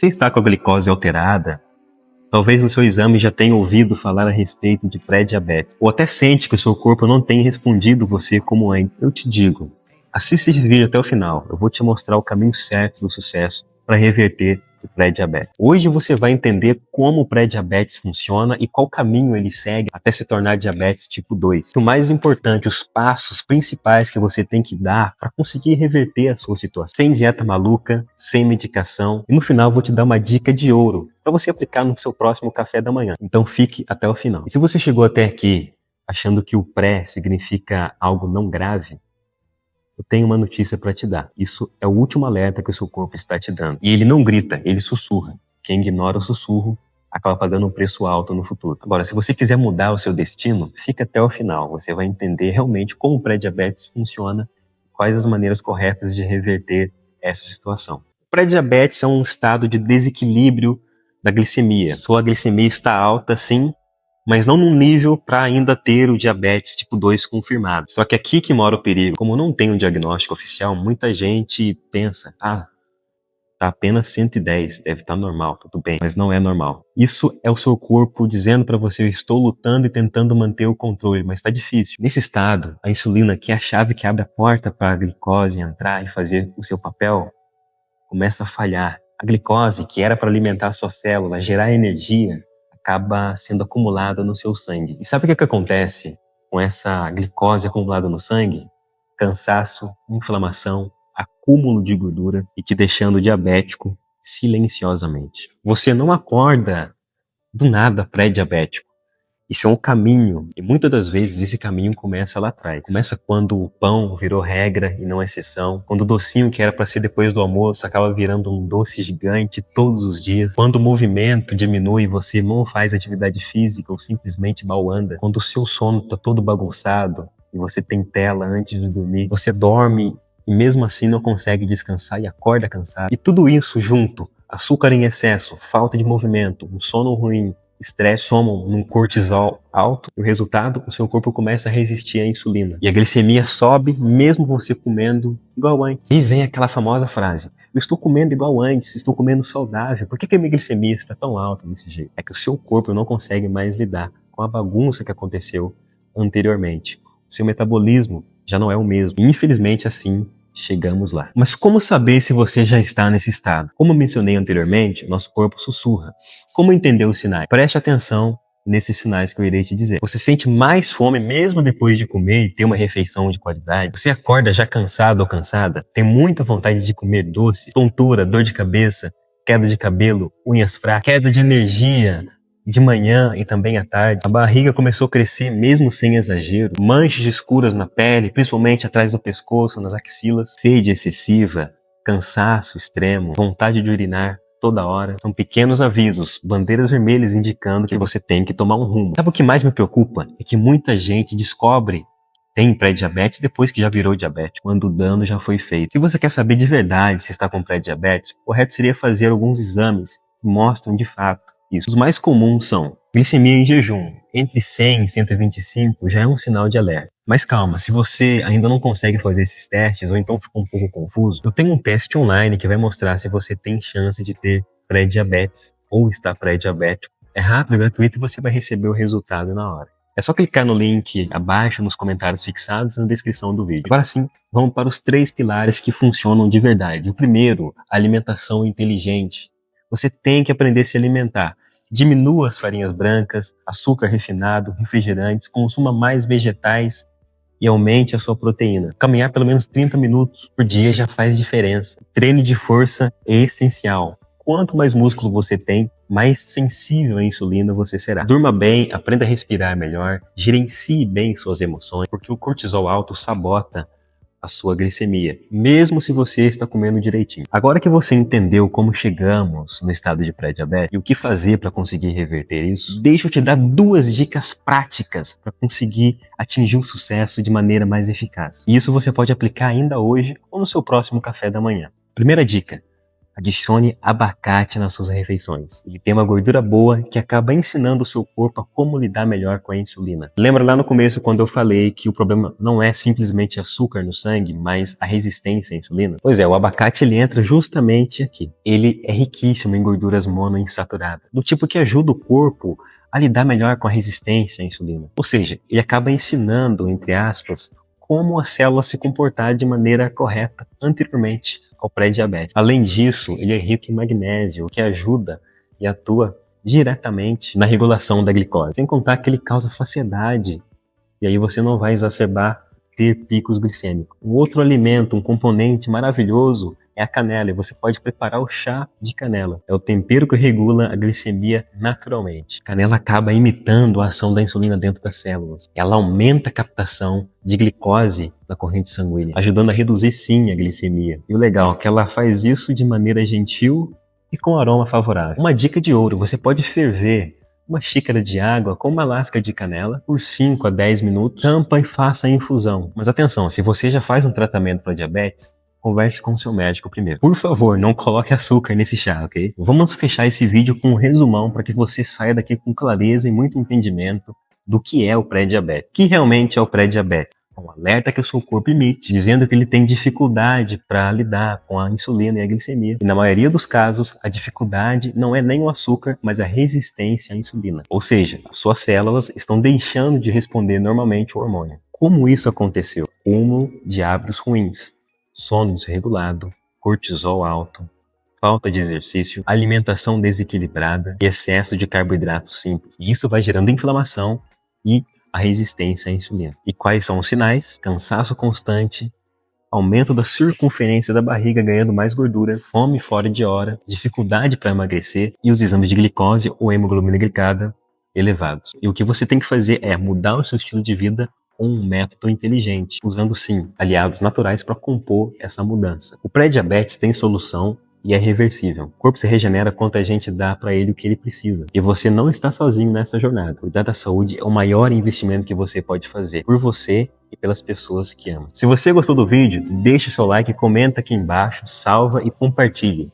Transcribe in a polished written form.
Você está com a glicose alterada? Talvez no seu exame já tenha ouvido falar a respeito de pré-diabetes, ou até sente que o seu corpo não tem respondido você como antes. Eu te digo, assista esse vídeo até o final, eu vou te mostrar o caminho certo do sucesso para reverter o pré-diabetes. Hoje você vai entender como o pré-diabetes funciona e qual caminho ele segue até se tornar diabetes tipo 2. E o mais importante, os passos principais que você tem que dar para conseguir reverter a sua situação. Sem dieta maluca, sem medicação. E no final eu vou te dar uma dica de ouro para você aplicar no seu próximo café da manhã. Então fique até o final. E se você chegou até aqui achando que o pré significa algo não grave, eu tenho uma notícia para te dar. Isso é o último alerta que o seu corpo está te dando. E ele não grita, ele sussurra. Quem ignora o sussurro acaba pagando um preço alto no futuro. Agora, se você quiser mudar o seu destino, fica até o final. Você vai entender realmente como o pré-diabetes funciona, quais as maneiras corretas de reverter essa situação. O pré-diabetes é um estado de desequilíbrio da glicemia. Sua glicemia está alta, sim, mas não num nível para ainda ter o diabetes tipo 2 confirmado. Só que aqui que mora o perigo. Como não tem um diagnóstico oficial, muita gente pensa, tá apenas 110, deve estar normal, tudo bem, mas não é normal. Isso é o seu corpo dizendo para você, eu estou lutando e tentando manter o controle, mas está difícil. Nesse estado, a insulina, que é a chave que abre a porta para a glicose entrar e fazer o seu papel, começa a falhar. A glicose, que era para alimentar a sua célula, gerar energia, acaba sendo acumulada no seu sangue. E sabe o que acontece com essa glicose acumulada no sangue? Cansaço, inflamação, acúmulo de gordura e te deixando diabético silenciosamente. Você não acorda do nada pré-diabético. Isso é um caminho, e muitas das vezes esse caminho começa lá atrás. Começa quando o pão virou regra e não exceção, quando o docinho que era para ser depois do almoço acaba virando um doce gigante todos os dias, quando o movimento diminui e você não faz atividade física ou simplesmente mal anda, quando o seu sono está todo bagunçado e você tem tela antes de dormir, você dorme e mesmo assim não consegue descansar e acorda cansado. E tudo isso junto, açúcar em excesso, falta de movimento, um sono ruim, estresse, somam num cortisol alto e o resultado, o seu corpo começa a resistir à insulina. E a glicemia sobe mesmo você comendo igual antes. E vem aquela famosa frase, eu estou comendo igual antes, estou comendo saudável, por que a minha glicemia está tão alta desse jeito? É que o seu corpo não consegue mais lidar com a bagunça que aconteceu anteriormente. O seu metabolismo já não é o mesmo. E infelizmente assim chegamos lá. Mas como saber se você já está nesse estado? Como eu mencionei anteriormente, nosso corpo sussurra. Como entender os sinais? Preste atenção nesses sinais que eu irei te dizer. Você sente mais fome mesmo depois de comer e ter uma refeição de qualidade? Você acorda já cansado ou cansada? Tem muita vontade de comer doces? Tontura, dor de cabeça, queda de cabelo, unhas fracas, queda de energia de manhã e também à tarde. A barriga começou a crescer mesmo sem exagero. Manchas escuras na pele, principalmente atrás do pescoço, nas axilas. Sede excessiva, cansaço extremo, vontade de urinar toda hora. São pequenos avisos, bandeiras vermelhas indicando que você tem que tomar um rumo. Sabe o que mais me preocupa? É que muita gente descobre tem pré-diabetes depois que já virou diabético, quando o dano já foi feito. Se você quer saber de verdade se está com pré-diabetes, o correto seria fazer alguns exames que mostram de fato isso. Os mais comuns são glicemia em jejum. Entre 100 e 125 já é um sinal de alerta. Mas calma, se você ainda não consegue fazer esses testes ou então ficou um pouco confuso, eu tenho um teste online que vai mostrar se você tem chance de ter pré-diabetes ou está pré-diabético. É rápido, gratuito e você vai receber o resultado na hora. É só clicar no link abaixo nos comentários fixados na descrição do vídeo. Agora sim, vamos para os 3 pilares que funcionam de verdade. O primeiro, alimentação inteligente. Você tem que aprender a se alimentar. Diminua as farinhas brancas, açúcar refinado, refrigerantes, consuma mais vegetais e aumente a sua proteína. Caminhar pelo menos 30 minutos por dia já faz diferença. Treino de força é essencial. Quanto mais músculo você tem, mais sensível à insulina você será. Durma bem, aprenda a respirar melhor, gerencie bem suas emoções, porque o cortisol alto sabota a sua glicemia, mesmo se você está comendo direitinho. Agora que você entendeu como chegamos no estado de pré-diabetes e o que fazer para conseguir reverter isso, deixa eu te dar 2 dicas práticas para conseguir atingir o sucesso de maneira mais eficaz. E isso você pode aplicar ainda hoje ou no seu próximo café da manhã. Primeira dica: Adicione abacate nas suas refeições. Ele tem uma gordura boa que acaba ensinando o seu corpo a como lidar melhor com a insulina. Lembra lá no começo quando eu falei que o problema não é simplesmente açúcar no sangue, mas a resistência à insulina? Pois é, o abacate ele entra justamente aqui. Ele é riquíssimo em gorduras monoinsaturadas, do tipo que ajuda o corpo a lidar melhor com a resistência à insulina. Ou seja, ele acaba ensinando, entre aspas, como a célula se comportar de maneira correta anteriormente ao pré-diabetes. Além disso, ele é rico em magnésio, o que ajuda e atua diretamente na regulação da glicose. Sem contar que ele causa saciedade, e aí você não vai exacerbar ter picos glicêmicos. Um outro alimento, um componente maravilhoso é a canela, e você pode preparar o chá de canela. É o tempero que regula a glicemia naturalmente. A canela acaba imitando a ação da insulina dentro das células. Ela aumenta a captação de glicose na corrente sanguínea, ajudando a reduzir sim a glicemia. E o legal é que ela faz isso de maneira gentil e com aroma favorável. Uma dica de ouro, você pode ferver uma xícara de água com uma lasca de canela por 5 a 10 minutos, tampa e faça a infusão. Mas atenção, se você já faz um tratamento para diabetes, converse com o seu médico primeiro. Por favor, não coloque açúcar nesse chá, ok? Vamos fechar esse vídeo com um resumão para que você saia daqui com clareza e muito entendimento do que é o pré-diabetes. O que realmente é o pré-diabetes? Um alerta que o seu corpo emite, dizendo que ele tem dificuldade para lidar com a insulina e a glicemia. E na maioria dos casos, a dificuldade não é nem o açúcar, mas a resistência à insulina. Ou seja, as suas células estão deixando de responder normalmente ao hormônio. Como isso aconteceu? Acúmulo de hábitos ruins, sono desregulado, cortisol alto, falta de exercício, alimentação desequilibrada e excesso de carboidratos simples. E isso vai gerando inflamação e a resistência à insulina. E quais são os sinais? Cansaço constante, aumento da circunferência da barriga ganhando mais gordura, fome fora de hora, dificuldade para emagrecer e os exames de glicose ou hemoglobina glicada elevados. E o que você tem que fazer é mudar o seu estilo de vida com um método inteligente, usando sim aliados naturais para compor essa mudança. O pré-diabetes tem solução e é reversível. O corpo se regenera quando a gente dá para ele o que ele precisa. E você não está sozinho nessa jornada. Cuidar da saúde é o maior investimento que você pode fazer por você e pelas pessoas que ama. Se você gostou do vídeo, deixe o seu like, comenta aqui embaixo, salva e compartilhe.